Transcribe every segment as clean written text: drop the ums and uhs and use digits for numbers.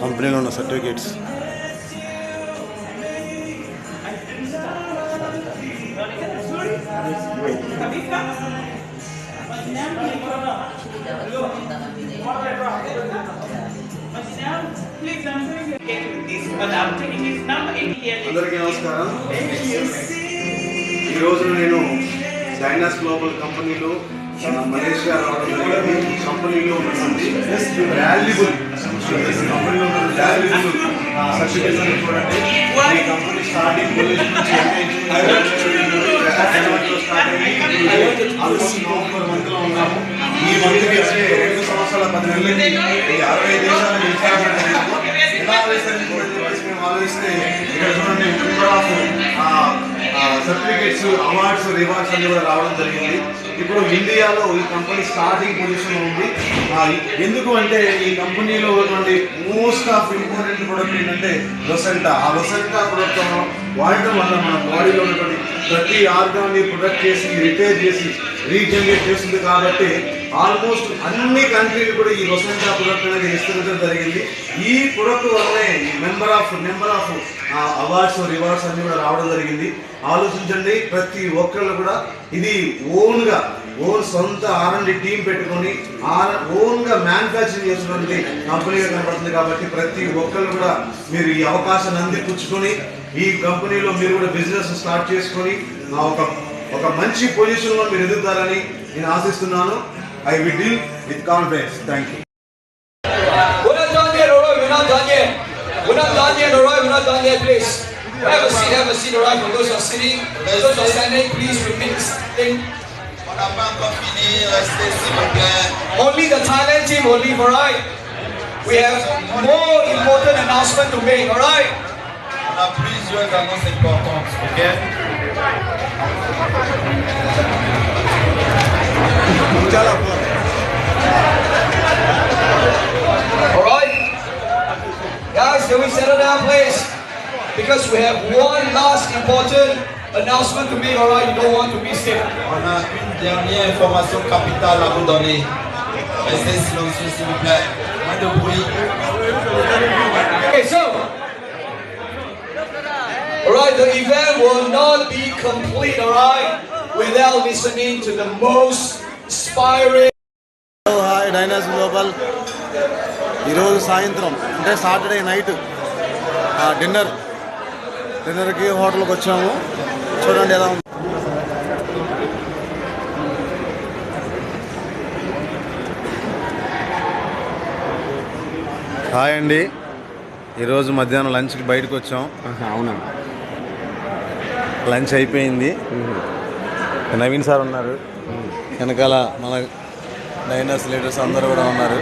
కంపెనీలో ఉన్న సర్టిఫికేట్స్. అందరికీ నమస్కారం. ఈరోజు నేను డైనాస్ గ్లోబల్ కంపెనీలో మలేషియా రావడం జరిగింది. కంపెనీలో ఉన్నటువంటి వాల్యుబుల్ సర్టిఫికేట్స్ అని చూడండి. ఈ company starting position almost November మంత్లో ఉన్నాము. ఈ మంత్కి అంటే 2 సంవత్సరాల 10 నెలలకి 60 దేశాలకు ఎలా ఆలోచించి మేము ఆలోచిస్తే ఇక్కడ చూడండి సర్టిఫికేట్స్, అవార్డ్స్, రివార్డ్స్ అన్ని కూడా రావడం జరిగింది. ఇప్పుడు ఇండియాలో ఈ కంపెనీ స్టార్టింగ్ పొజిషన్ ఉంది. ఎందుకు అంటే ఈ కంపెనీలో ఉన్నటువంటి మోస్ట్ ఆఫ్ ఇంపార్టెంట్ ప్రొడక్ట్ ఏంటంటే లొసెంటా. ఆ లొసెంటా ప్రొడక్ట్ వాడటం వల్ల మన బాడీలో ఉన్నటువంటి ప్రతి ఆర్గాన్ని ప్రొడక్ట్ చేసి, రిపేర్ చేసి, రీజనరేట్ చేస్తుంది. కాబట్టి ఆల్మోస్ట్ అన్ని కంట్రీలు కూడా ఈ లొసెంటా ప్రొడక్ట్ అనేది విస్తరించడం జరిగింది. ఈ ప్రొడక్ట్ వల్లనే నెంబర్ ఆఫ్ అవార్డ్స్, రివార్డ్స్ అన్ని కూడా రావడం జరిగింది. ఆలోచించండి, ప్రతి ఒక్కళ్ళు కూడా ఇది ఓన్ సొంత R&D టీం పెట్టుకొని ఓన్గా మ్యానుఫ్యాక్చరింగ్ చేస్తున్నటువంటి కంపెనీగా కనబడుతుంది. కాబట్టి ప్రతి ఒక్కళ్ళు కూడా మీరు ఈ అవకాశాన్ని అందిపుచ్చుకొని ఈ కంపెనీలో మీరు కూడా బిజినెస్ స్టార్ట్ చేసుకొని ఒక మంచి పొజిషన్లో మీరు ఎదుగుతారని నేను ఆశిస్తున్నాను. I will deal with confidence. Thank you. We're not done yet, alright? We're not done yet. We're not done yet, alright? We're not done yet, please. Have a seat, alright? For those who are sitting, those who are standing, please remain standing. Only the Thailand team will leave, alright? We have more important announcement to make, alright? On a plusieurs annonces importantes, ok? Alright? Guys, can we settle down, please? Because we have one last important announcement to make, alright? You don't want to miss it. On a une dernière information capitale à vous donner. Restez silencieux, s'il vous plaît. Moins de bruit. Okay, so. Alright, the event will not be complete, alright? Without listening to the most inspiring. Hi Dynas Global. ఈరోజు సాయంత్రం అంటే Saturday night డిన్నర్కి హోటల్కి వచ్చాము. చూడండి ఎలా ఉంది. Hi అండి. ఈరోజు మధ్యాహ్నం లంచ్కి బయటకు వచ్చాం. అవునా, లంచ్ అయిపోయింది. నవీన్ సార్ ఉన్నారు వెనకాల, మన డైనాస్ లీడర్స్ అందరూ కూడా ఉన్నారు.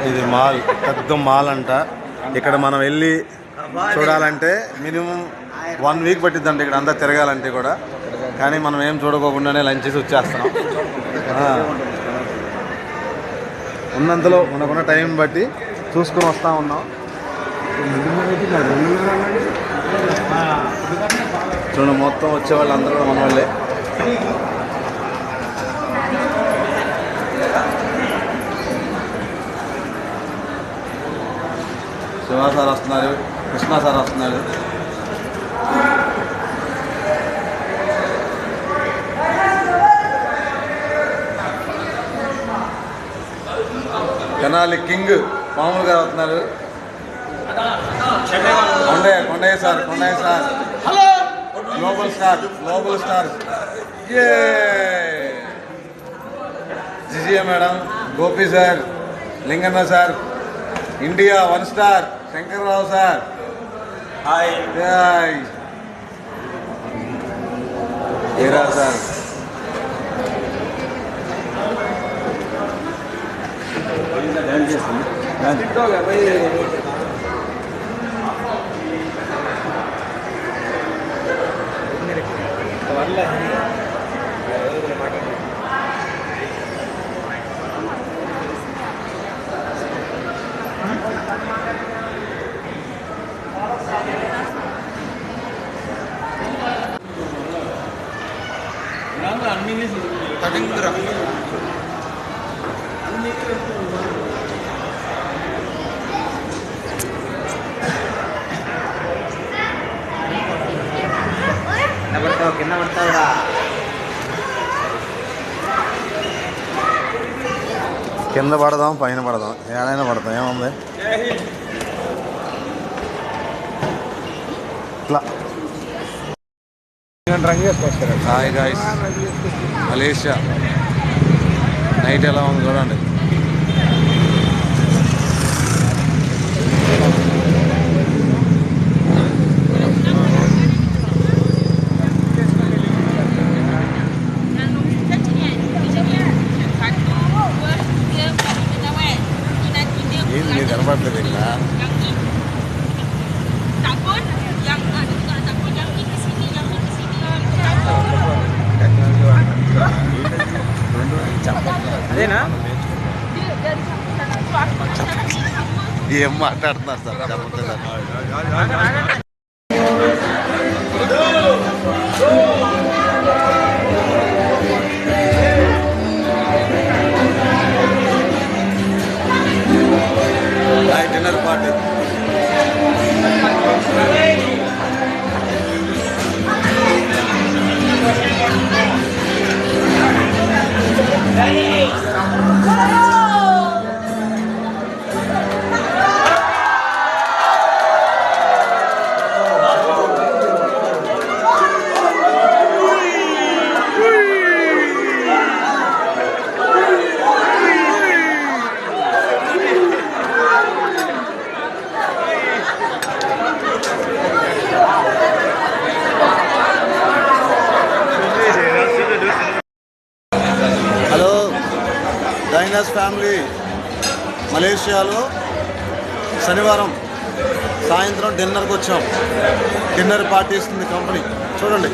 ఇది మాల్, పెద్ద మాల్ అంట. ఇక్కడ మనం వెళ్ళి చూడాలంటే మినిమం 1 వీక్ పట్టిద్దంట ఇక్కడ అంతా తిరగాలంటే కూడా. కానీ మనం ఏం చూడకోకుండానే లంచ్ చేసి వచ్చేస్తున్నాం. ఉన్నంతలో మనకున్న టైం బట్టి చూసుకొని వస్తూ ఉన్నాం. చూడండి, మొత్తం వచ్చే వాళ్ళందరూ కూడా మన వాళ్ళే. శివ సార్ వస్తున్నారు, కృష్ణ సార్ వస్తున్నారు. తెనాలి కింగ్ మామూలు గారు వస్తున్నారు. Kondaiah sir global star GGA madam, Gopi sir, Linganna sir, India 1 star Shankar Rao sir. Hi Heera sir. కింద పడతావురా. కింద పడదాం పైన పడదాం ఏడైనా పడతాం ఏముంది ఇట్లా. హాయ్ గాయ్స్, మలేషియా నైట్ ఎలా ఉంది చూడండి. ఏం మీరు కనపడలేదు ఇక్కడ. అదేనా? ఏం మాట్లాడుతున్నారు సార్ చెప్పట్లేదు. డిన్నర్ పార్టీ డైనస్ ఫ్యామిలీ మలేషియాలో శనివారం సాయంత్రం డిన్నర్కి వచ్చాం. డిన్నర్ పార్టీ ఇస్తుంది కంపెనీ చూడండి.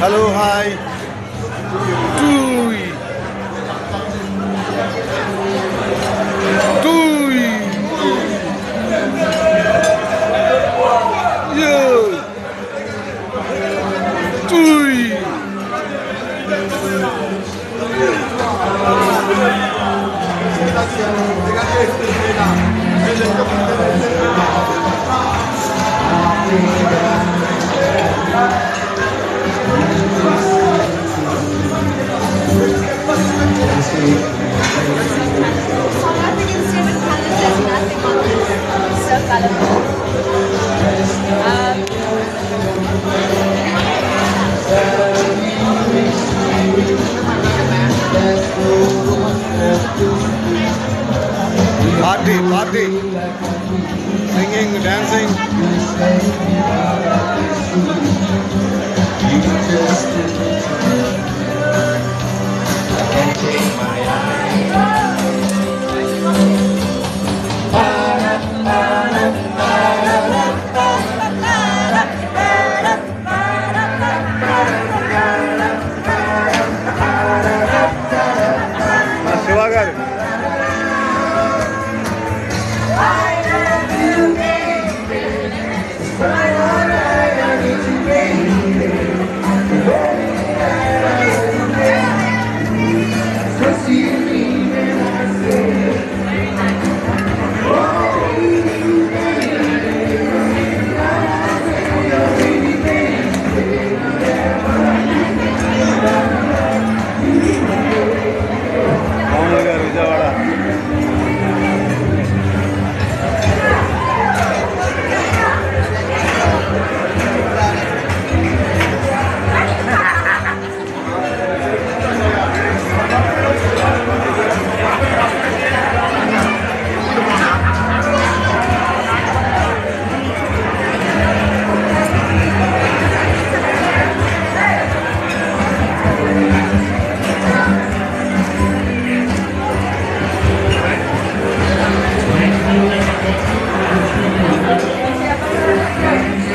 Hello hi party party singing dancing. Shiva గారు విజయవాడ.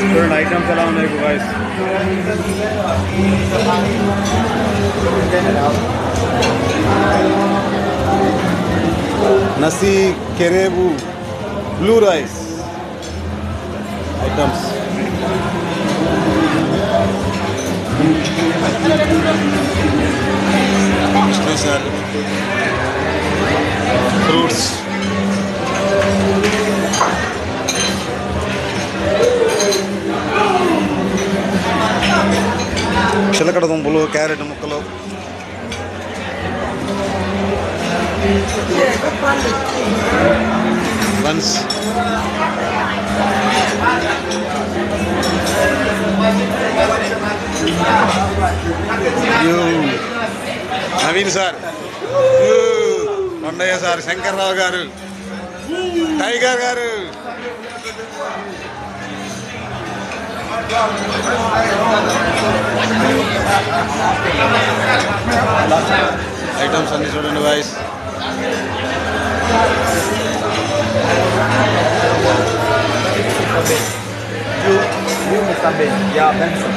చూడండి ఐటమ్స్ ఎలా ఉన్నాయి guys. Nasi kerabu blue rice items special fruits చిలకడ దుంపలు క్యారెట్ ముక్కలు buns Naveen sir Kondaiah sir Shankar Rao గారు టైగర్ గారు ఐటమ్స్ అన్ని చూడండి voice You Mr. Ben. Yeah, Benson.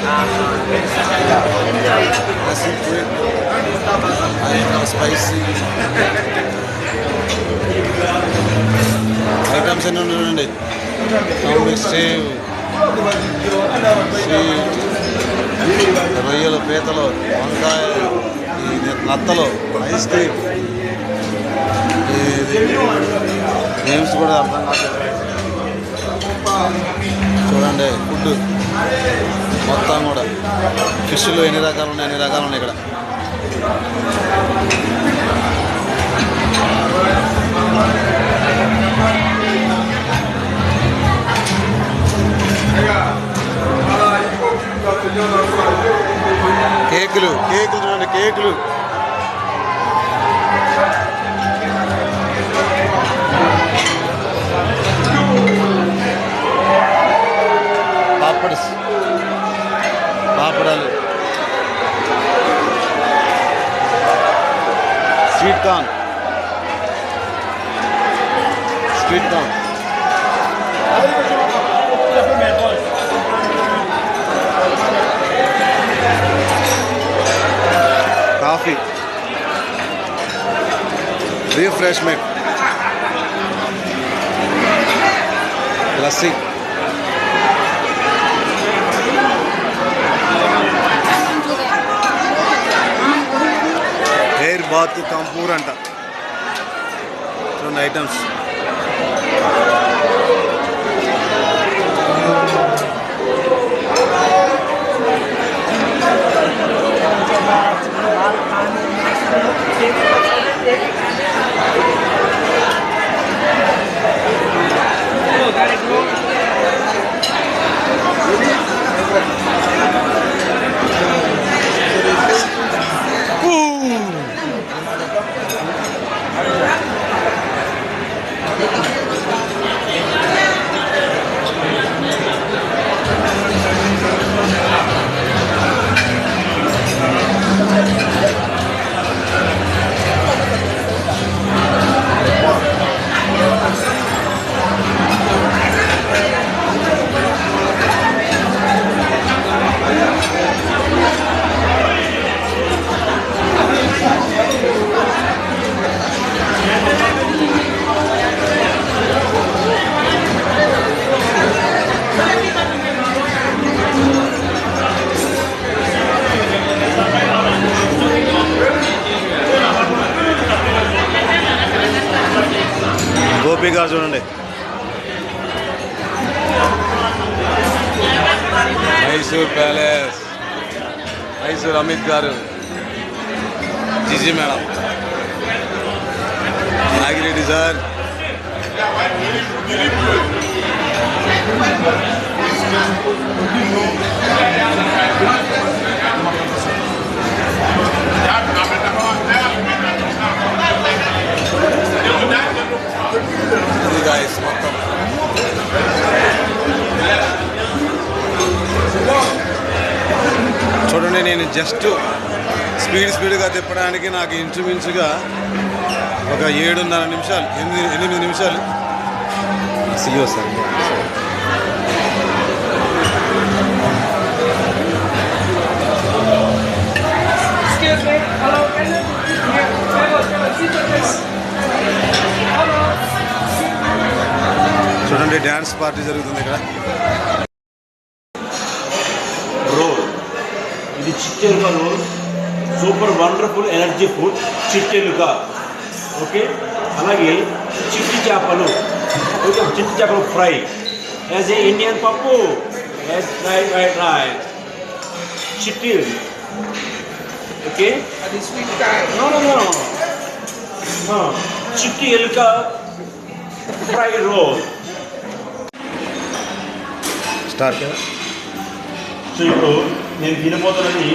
Spicy items అన్ని చూడండి స్టీవ్ రొయ్యలు పీతలు వంకాయ నత్తలు ఐస్ క్రీమ్ గేమ్స్ కూడా అర్థం కాదు చూడండి ఫుడ్ మొత్తం కూడా ఫిష్లు ఎన్ని రకాలు ఉన్నాయి ఇక్కడ కేకులు చూడండి కేకులు పాపడాలు sweet corn coffee refreshment lassi హెయిర్ బాత్ కంపూర్ అంట చూడండి ఐటమ్స్ గోపి గారు చూడండి మైసూర్ ప్యాలెస్ మైసూర్ అమిత్ గారు జిజి మేడం నాగిరెడ్డి సార్ ఇది గాయస్ మొత్తం చూడండి నేను జస్ట్ స్పీడ్గా తిప్పడానికి నాకు ఇంచుమించుగా ఒక 7.5 నిమిషాలు 8 నిమిషాలు సియో సార్ చూడండి డ్యాన్స్ పార్టీ జరుగుతుంది ఇక్కడ. చిట్టెలుక roll, super wonderful energy food చిట్టెలుక. ఓకే, అలాగే చిట్టి చేపలు, ఓకే, చిట్టి చేపలు ఫ్రై యాజ్ ఏ ఇండియన్ పప్పు. రైట్ చిట్టి. ఓకే, నో చిట్టి ఎలుక ఫ్రై రోల్. స్టార్ట్. సో ఇప్పుడు నేను తినబోతున్నది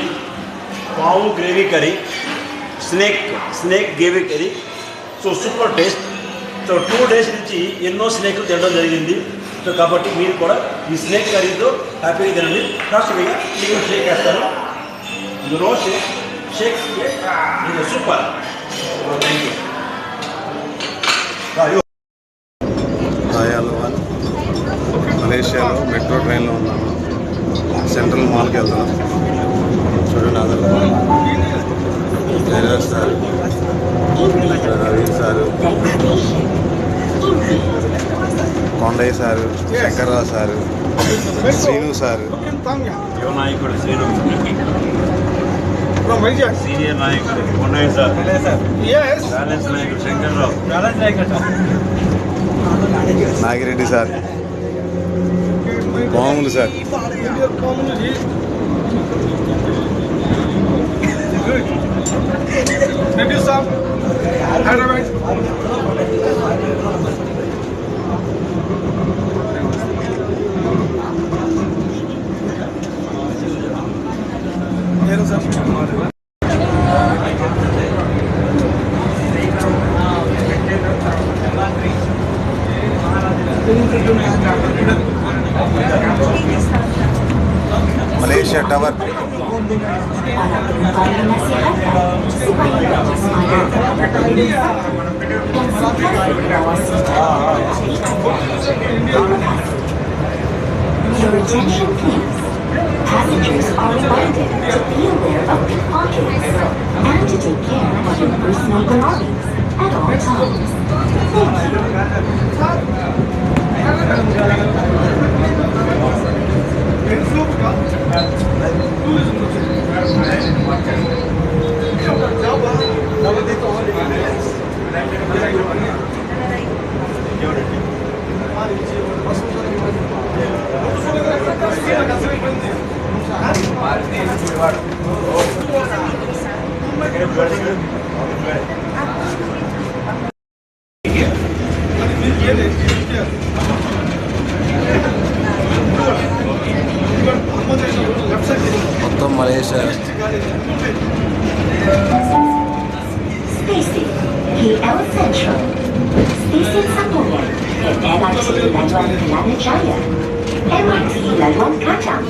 పావు gravy curry, snake gravy curry. So super taste. So 2 days నుంచి ఎన్నో స్నేక్లు తినడం జరిగింది. సో కాబట్టి మీరు కూడా ఈ స్నేక్ కర్రీతో హ్యాపీగా తినండి. కాస్ట్గా చికెన్ షేక్ వేస్తాను. No shake super. Thank you. Hi అల్వాన్, మలేషియాలో మెట్రో ట్రైన్లో ఉన్నాము. సెంట్రల్ మాల్కి వెళ్తున్నాం. చూడండి అందరూ, Jayaraj sir, Ravi sir, Kondaiah sir, Shankar Rao sir, Srinu sir, యువ నాయకుడు శ్రీను, సీనియర్ నాయకుడు కొండయ్య సార్, బ్యాలెన్స్ నాయకుడు శంకర్రావు, నాగిరెడ్డి సార్, పాములు sir. Malaysia Tower. Your attention please. Passengers are reminded to be aware of pickpockets and to take care of your personal belongings at all times. Thank you. మొత్తం Malaysia. Station KL Central. Station Samboyan and MRT Laluan Lanajaya. MRT Laluan Kacang.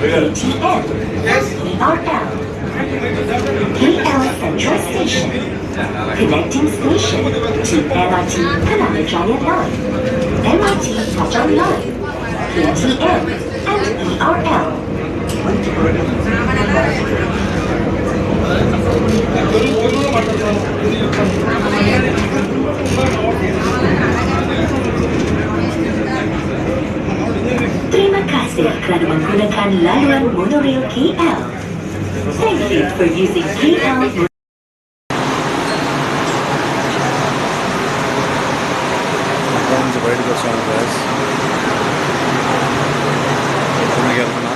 ATM and ERL. KL Central Station. Connecting station to MRT Lanajaya Line. MRT Kacang Line. ATM and ERL. Terima kasih kerana menggunakan laluan monorail KL. Thank you for using KL. అక్కడ నుంచి బయటకు వచ్చాను gas. కిందకి వెళ్తున్నా.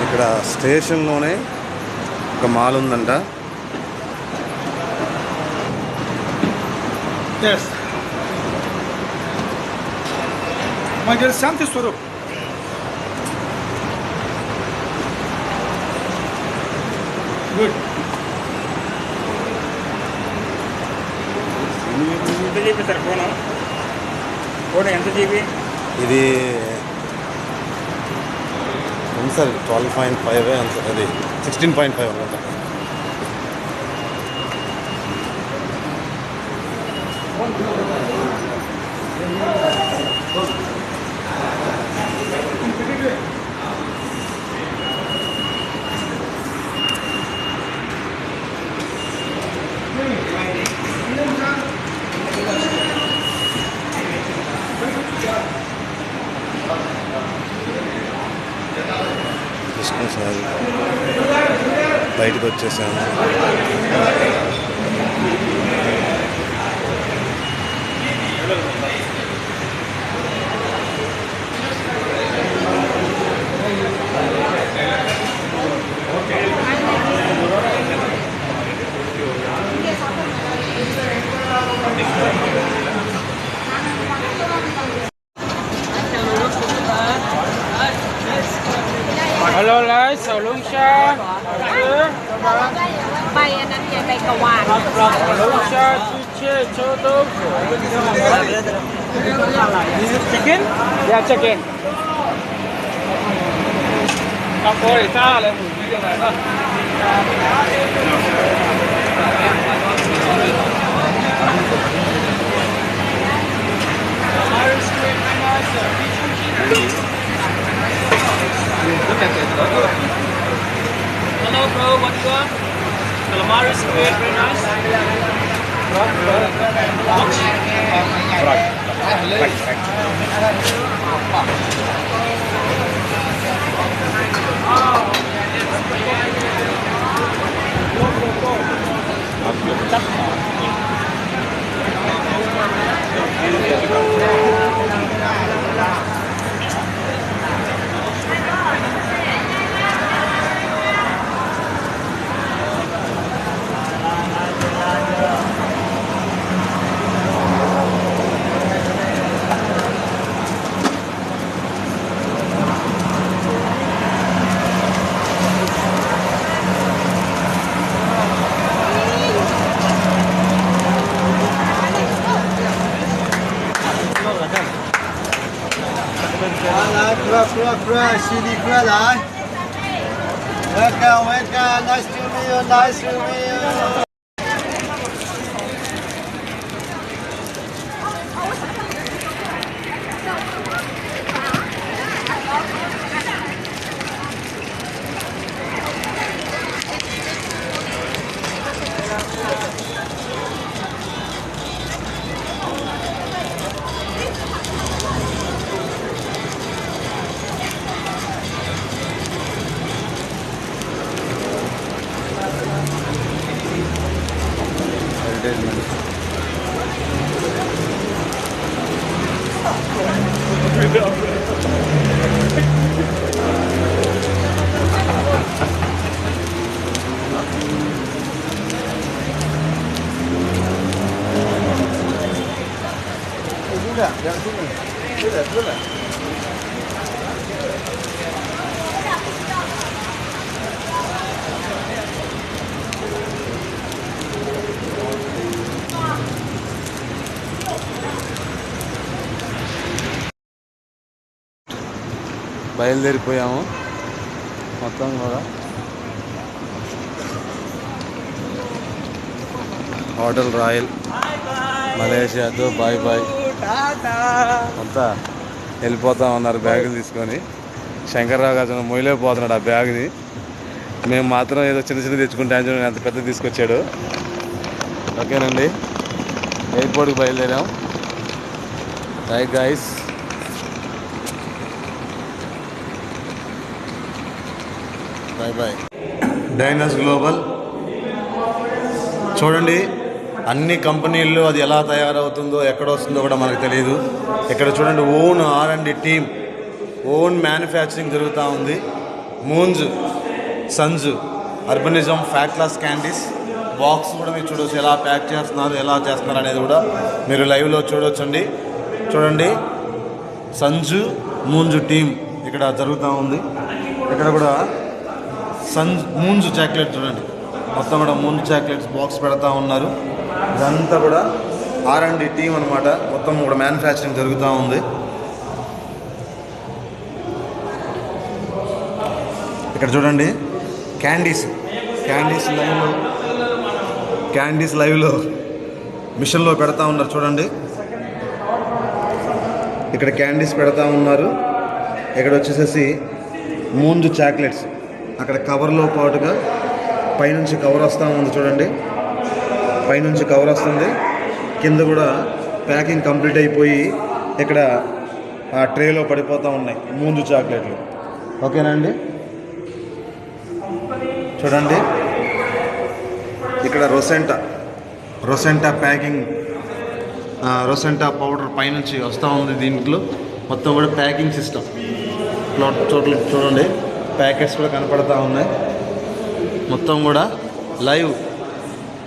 ఇక్కడ స్టేషన్లోనే ఒక mall ఉందంట. Yes. My dear Shanti Swarup. Good. ఎంత జీబీ సార్ ఫోన్ ఎంత జీబీ? ఇది ఉంది సార్ 12.5 అది 16.5 అనుకుంటా. కృష్ణ సార్ బయటకు వచ్చేసాము. Hello guys, chào Luân Sa. ใบอันนั้นไงใบกะวาน Luân Sa, Chiche, Chodo. Chicken? Yeah, chicken. Không có thì ta lại mùi cái này đó. Hello bro, what you got? Calamari squid, very nice. Chili crab, welcome, welcome, nice to meet you, nice to meet you. బయలుదేరిపోయాము మొత్తం కూడా. Hotel royal మలేషియాతో bye bye అంతా వెళ్ళిపోతా ఉన్నారు బ్యాగులు తీసుకొని. శంకర్రావు గారు మొయ్యలేకపోతున్నాడు ఆ బ్యాగ్ని. మేము మాత్రం ఏదో చిన్న చిన్న తెచ్చుకుంటే ఆయన అంత పెద్ద తీసుకొచ్చాడు. ఓకేనండి, ఎయిర్పోర్ట్కి బయలుదేరాం. Right guys, bye bye. Dynas Global చూడండి, అన్ని కంపెనీల్లో అది ఎలా తయారవుతుందో ఎక్కడ వస్తుందో కూడా మనకు తెలియదు. ఇక్కడ చూడండి, own R&D team, own manufacturing జరుగుతూ ఉంది. Moons, suns, urbanism, fat loss candies box కూడా మీరు చూడవచ్చు, ఎలా ప్యాక్ చేస్తున్నారు, ఎలా చేస్తున్నారు అనేది కూడా మీరు లైవ్లో చూడవచ్చండి. చూడండి, సంజు మూంజు టీం ఇక్కడ జరుగుతూ ఉంది. ఇక్కడ కూడా మూంజు చాక్లెట్ చూడండి, మొత్తం కూడా మూంజు చాక్లెట్స్ బాక్స్ పెడతా ఉన్నారు. ఇదంతా కూడా R&D టీం అనమాట. మొత్తం కూడా మ్యానుఫ్యాక్చరింగ్ జరుగుతూ ఉంది. ఇక్కడ చూడండి క్యాండీస్ లైవ్లో మిషన్లో పెడతా ఉన్నారు. చూడండి, ఇక్కడ క్యాండీస్ పెడతా ఉన్నారు. ఇక్కడ వచ్చేసేసి మూంజు చాక్లెట్స్ అక్కడ కవర్లో పాటుగా పైనుంచి కవర్ వస్తూ ఉంది. చూడండి, పైనుంచి కవర్ వస్తుంది, కింద కూడా ప్యాకింగ్ కంప్లీట్ అయిపోయి ఇక్కడ ఆ ట్రేలో పడిపోతూ ఉన్నాయి మూంజు చాక్లెట్లు. ఓకేనా అండి? చూడండి, ఇక్కడ రొసెంటా ప్యాకింగ్, రొసెంటా పౌడర్ పైనుంచి వస్తూ ఉంది. దీంట్లో మొత్తం కూడా ప్యాకింగ్ సిస్టమ్ చోట్ల చూడండి, ప్యాకెట్స్ కూడా కనపడతా ఉన్నాయి. మొత్తం కూడా లైవ్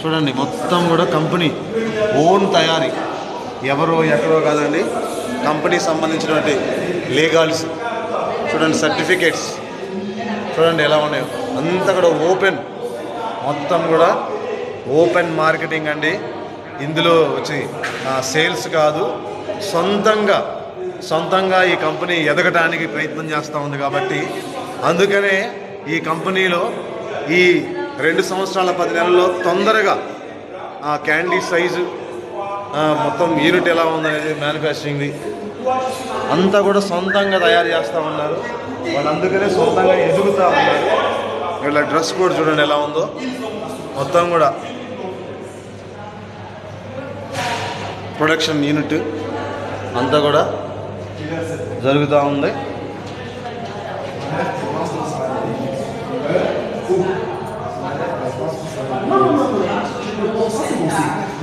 చూడండి, మొత్తం కూడా కంపెనీ ఓన్ తయారీ, ఎవరో ఎక్కడో కాదండి. కంపెనీకి సంబంధించినటువంటి లీగల్స్ చూడండి, సర్టిఫికేట్స్ చూడండి ఎలా ఉన్నాయో. అంతా కూడా ఓపెన్, మొత్తం కూడా ఓపెన్ మార్కెటింగ్ అండి. ఇందులో వచ్చి సేల్స్ కాదు, సొంతంగా ఈ కంపెనీ ఎదగటానికి ప్రయత్నం చేస్తూ ఉంది. కాబట్టి అందుకనే ఈ కంపెనీలో ఈ 2 సంవత్సరాల 10 నెలల్లో తొందరగా ఆ క్యాండీ సైజు మొత్తం యూనిట్ ఎలా ఉందనేది మ్యానుఫ్యాక్చరింగ్ది అంతా కూడా సొంతంగా తయారు చేస్తూ ఉన్నారు. వాళ్ళు అందుకనే సొంతంగా ఎదుగుతూ ఉన్నారు. వీళ్ళ డ్రెస్ కోడ్ చూడండి ఎలా ఉందో, మొత్తం కూడా ప్రొడక్షన్ యూనిట్ అంతా కూడా జరుగుతూ ఉంది.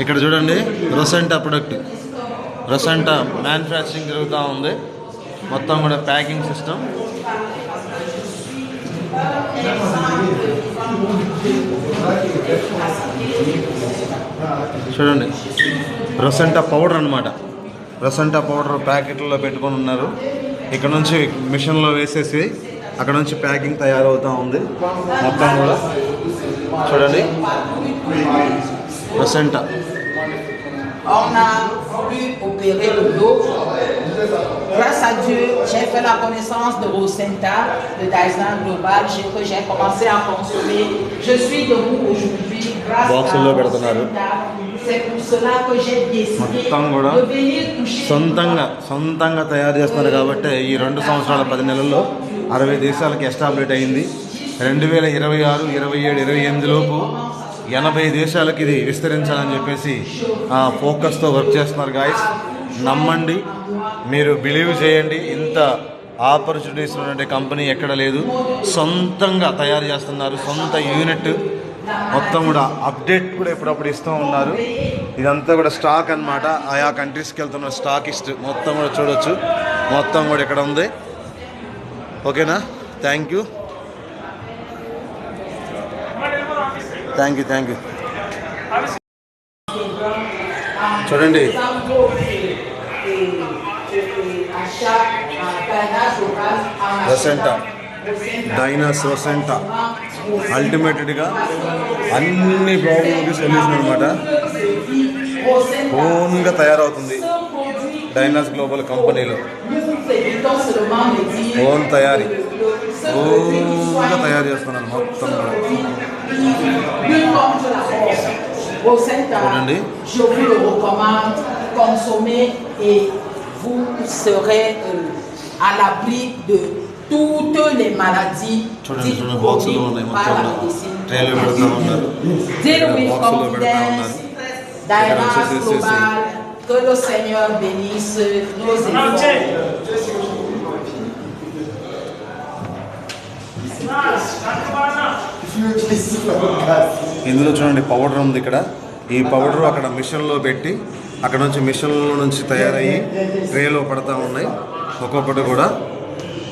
ఇక్కడ చూడండి, రొసెంటా మ్యానుఫ్యాక్చరింగ్ జరుగుతూ ఉంది. మొత్తం కూడా ప్యాకింగ్ సిస్టమ్. చూడండి, రొసెంటా పౌడర్ అనమాట. రొసెంటా పౌడర్ ప్యాకెట్లో పెట్టుకొని ఉన్నారు. ఇక్కడ నుంచి మిషన్లో వేసేసి అక్కడ నుంచి ప్యాకింగ్ తయారవుతూ ఉంది. మొత్తం కూడా చూడండి, రొసెంటా. On a pu opérer le dos. Grâce à Dieu, j'ai fait la connaissance de Rosenta, de Dyson Global, que j'ai commencé à consommer. Je suis debout aujourd'hui grâce à Rosenta. C'est pour cela que j'ai décidé de venir toucher. సొంతంగా తయారు చేస్తున్నారు కాబట్టి ఈ 2 సంవత్సరాల 10 నెలల్లో 60 దేశాలకి establish అయింది. 2026, 27, 28 లోపు 80 దేశాలకి ఇది విస్తరించాలని చెప్పేసి ఫోకస్తో వర్క్ చేస్తున్నారు. గాయస్, నమ్మండి, మీరు బిలీవ్ చేయండి. ఇంత ఆపర్చునిటీస్ ఉన్నటువంటి కంపెనీ ఎక్కడ లేదు. సొంతంగా తయారు చేస్తున్నారు, సొంత యూనిట్. మొత్తం కూడా అప్డేట్ కూడా ఎప్పుడప్పుడు ఇస్తూ ఉన్నారు. ఇదంతా కూడా స్టాక్ అన్నమాట. ఆయా కంట్రీస్కి వెళ్తున్న స్టాకిస్ట్ మొత్తం కూడా చూడొచ్చు. మొత్తం కూడా ఇక్కడ ఉంది. ఓకేనా? Thank you. చూడండి, డైనాస్ రొసెంటా అల్టిమేటెడ్గా అన్ని ప్రాబ్లమ్కి సొల్యూషన్ అనమాట. ఓన్గా తయారవుతుంది డైనాస్ గ్లోబల్ కంపెనీలో. ఓన్ తయారీ, ఓన్గా తయారు చేస్తున్నారు మొత్తం కూడా. చూడండి, à l'abri de toutes les maladies dites chroniques par la médecine. Deal with confidence, Dynas Global, que le Seigneur bénisse nos efforts. ఇందులో చూడండి పౌడర్ ఉంది. ఇక్కడ ఈ పౌడర్ అక్కడ మిషన్లో పెట్టి అక్కడ నుంచి మిషన్లో నుంచి తయారయ్యి ట్రేలో పడతా ఉన్నాయి. ఒక్కొక్కటి కూడా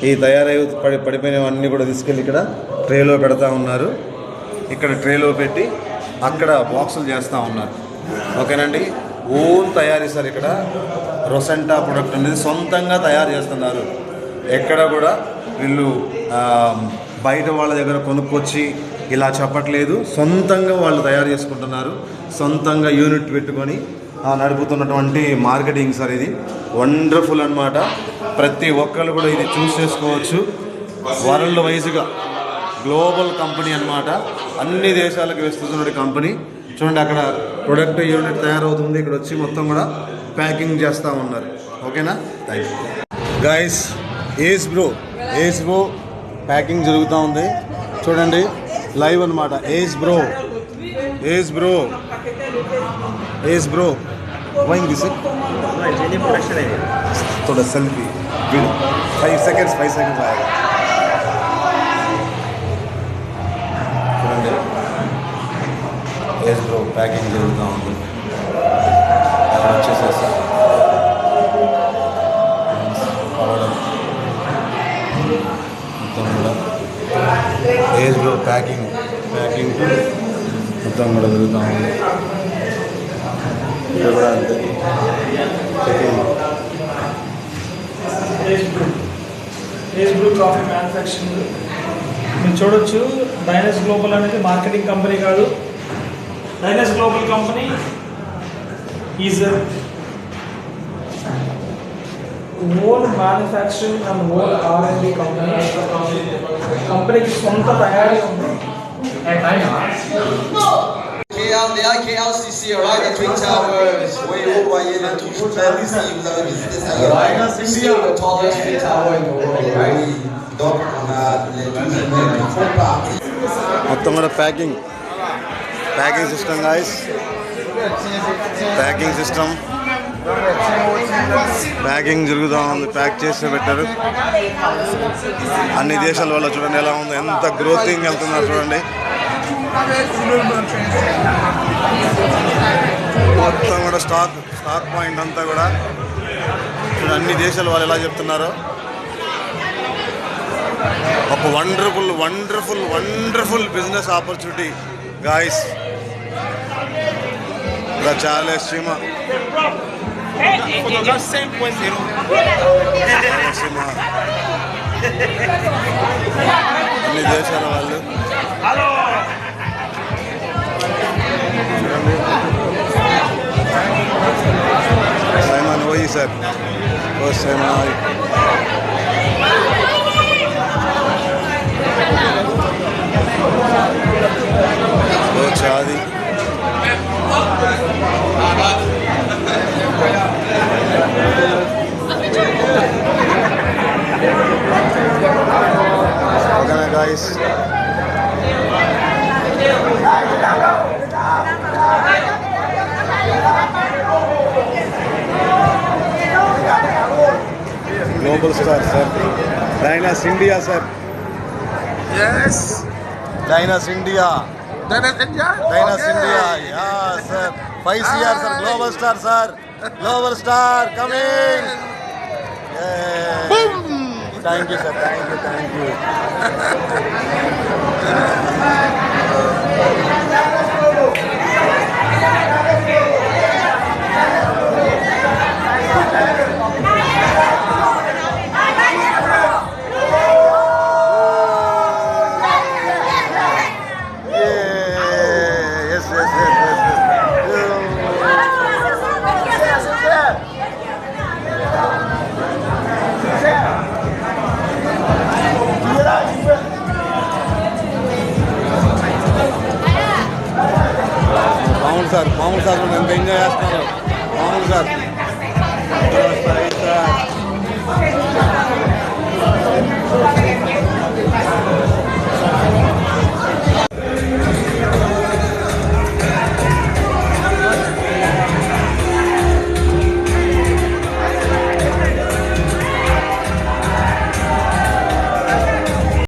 ఈ తయారయ్యి పడిపోయినవన్నీ కూడా తీసుకెళ్ళి ఇక్కడ ట్రేలో పెడతా ఉన్నారు. ఇక్కడ ట్రేలో పెట్టి అక్కడ బాక్సులు చేస్తూ ఉన్నారు. ఓకేనండి, ఓన్ తయారీ సార్. ఇక్కడ రొసెంటా ప్రొడక్ట్ అనేది సొంతంగా తయారు చేస్తున్నారు. ఎక్కడ కూడా వీళ్ళు బయట వాళ్ళ దగ్గర కొనుక్కొచ్చి ఇలా చెప్పట్లేదు. సొంతంగా వాళ్ళు తయారు చేసుకుంటున్నారు. సొంతంగా యూనిట్ పెట్టుకొని నడుపుతున్నటువంటి మార్కెటింగ్ సార్. ఇది వండర్ఫుల్ అన్నమాట. ప్రతి ఒక్కళ్ళు కూడా ఇది చూస్ చేసుకోవచ్చు. వరల్డ్ వైజ్గా గ్లోబల్ కంపెనీ అన్నమాట. అన్ని దేశాలకు విస్తున్నటువంటి కంపెనీ. చూడండి, అక్కడ ప్రొడక్ట్ యూనిట్ తయారవుతుంది. ఇక్కడ వచ్చి మొత్తం కూడా ప్యాకింగ్ చేస్తూ ఉన్నారు. ఓకేనా, thank you guys. Age bro packing జరుగుతూ ఉంది. చూడండి, లైవ్ అనమాట. ఏజ్ బ్రో వైంగ్ దిస్ थोड़ा सेल्फी 5 seconds आएगा. చూడండి, ఏజ్ బ్రో ప్యాకింగ్ జరుగుతూ ఉంది. అక్కడ వచ్చేసేసి మొత్తం కూడా ఏజ్ బ్రో ప్యాకింగ్ మొత్తం కూడా జరుగుతూ ఉంది. ఇక్కడ కూడా అంతే. ఏజ్ బ్రూ కాఫీ మ్యానుఫ్యాక్చరింగ్ మీరు చూడొచ్చు. డైనస్ గ్లోబల్ అనేది మార్కెటింగ్ కంపెనీ కాదు. Dynas Global company is own manufacturing and own R&D company. కంపెనీకి సొంత తయారీ ఉంది. KL, they are KLCC, alright, the Twin Towers. Oui, vous voyez le truc super ici, vous avez visité ça. Still the tallest Twin Tower in the world, right? Oui, donc on a les deux immeubles qui font partie. మొత్తం కూడా packing system guys. Packing జరుగుతూ ఉంది. Pack చేసి పెట్టారు. అన్ని దేశాల వల్ల చూడండి ఎలా ఉంది, ఎంత గ్రోతింగ్ వెళ్తున్నారు చూడండి. మొత్తం కూడా స్టాక్ పాయింట్ అంతా కూడా చూడండి. అన్ని దేశాల వాళ్ళు ఎలా చెప్తున్నారో. ఒక వండర్ఫుల్ బిజినెస్ ఆపర్చునిటీ గాయస్. ఇలా చాలా సీమ అన్ని దేశాల వాళ్ళు Simon, what you said? Oh, Simon. Oh, Chadi. Okay, guys. Global star, sir. Dynas India, sir. Yes. Dynas India. Dynas India? Dynas India. Yeah, sir. 5 CR, sir. Global star, sir. Global star coming. Yeah. Boom. Thank you, sir. Thank you. మామూలు sir ఎంత enjoy చేస్తున్నారు మామూలు sir.